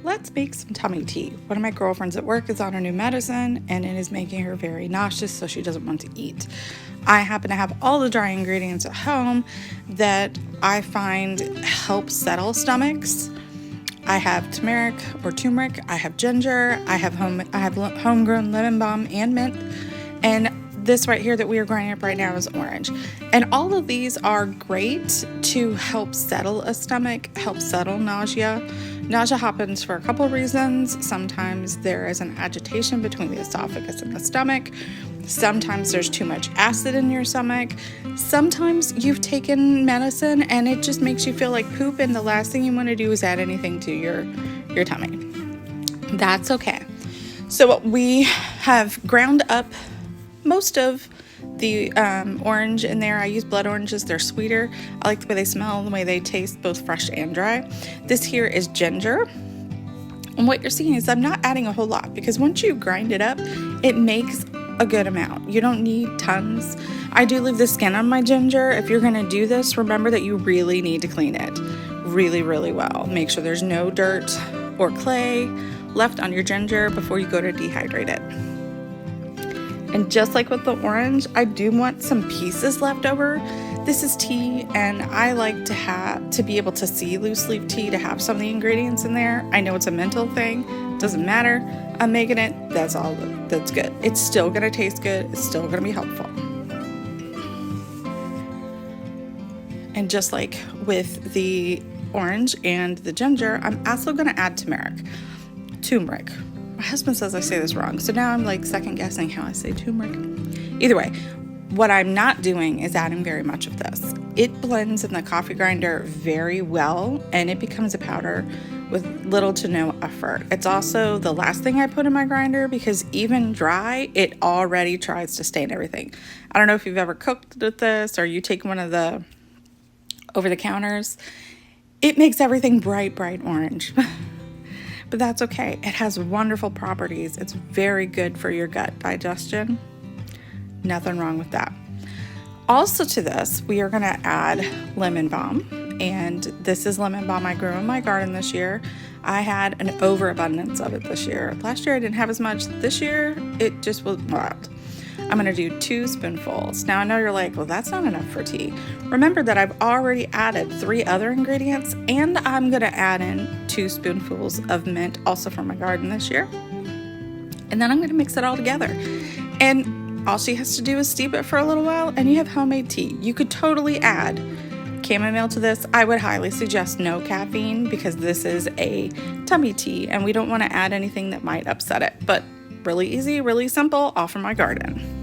let's make some tummy tea. One of my girlfriends at work is on her new medicine and it is making her very nauseous, so she doesn't want to eat. I happen to have all the dry ingredients at home that I find help settle stomachs. I have turmeric, I have ginger, I have homegrown lemon balm and mint, and this right here that we are grinding up right now is orange. And all of these are great to help settle a stomach, help settle nausea. Nausea happens for a couple of reasons. Sometimes there is an agitation between the esophagus and the stomach. Sometimes there's too much acid in your stomach. Sometimes you've taken medicine and it just makes you feel like poop, and the last thing you want to do is add anything to your tummy. That's okay. So we have ground up most of the orange in there. I use blood oranges. They're sweeter. I like the way they smell and the way they taste, both fresh and dry. This here is ginger. And what you're seeing is I'm not adding a whole lot, because once you grind it up, it makes a good amount. You don't need tons. I do leave the skin on my ginger. If you're going to do this, remember that you really need to clean it really, really well. Make sure there's no dirt or clay left on your ginger before you go to dehydrate it. And just like with the orange, I do want some pieces left over. This is tea, and I like to be able to see loose leaf tea, to have some of the ingredients in there. I know it's a mental thing, doesn't matter. I'm making it, that's all that's good. It's still gonna taste good, it's still gonna be helpful. And just like with the orange and the ginger, I'm also gonna add turmeric. My husband says I say this wrong, so now I'm like second guessing how I say turmeric. Either way, what I'm not doing is adding very much of this. It blends in the coffee grinder very well, and it becomes a powder with little to no effort. It's also the last thing I put in my grinder, because even dry, it already tries to stain everything. I don't know if you've ever cooked with this, or you take one of the over-the-counters. It makes everything bright orange. But that's okay. It has wonderful properties. It's very good for your gut digestion. Nothing wrong with that. Also to this, we are gonna add lemon balm. And this is lemon balm I grew in my garden this year. I had an overabundance of it this year. Last year I didn't have as much. This year, it just was wild. I'm gonna do 2 spoonfuls. Now I know you're like, well, that's not enough for tea. Remember that I've already added 3 other ingredients, and I'm gonna add in 2 spoonfuls of mint, also from my garden this year. And then I'm gonna mix it all together. And all she has to do is steep it for a little while, and you have homemade tea. You could totally add chamomile to this. I would highly suggest no caffeine, because this is a tummy tea and we don't wanna add anything that might upset it. But really easy, really simple, all from my garden.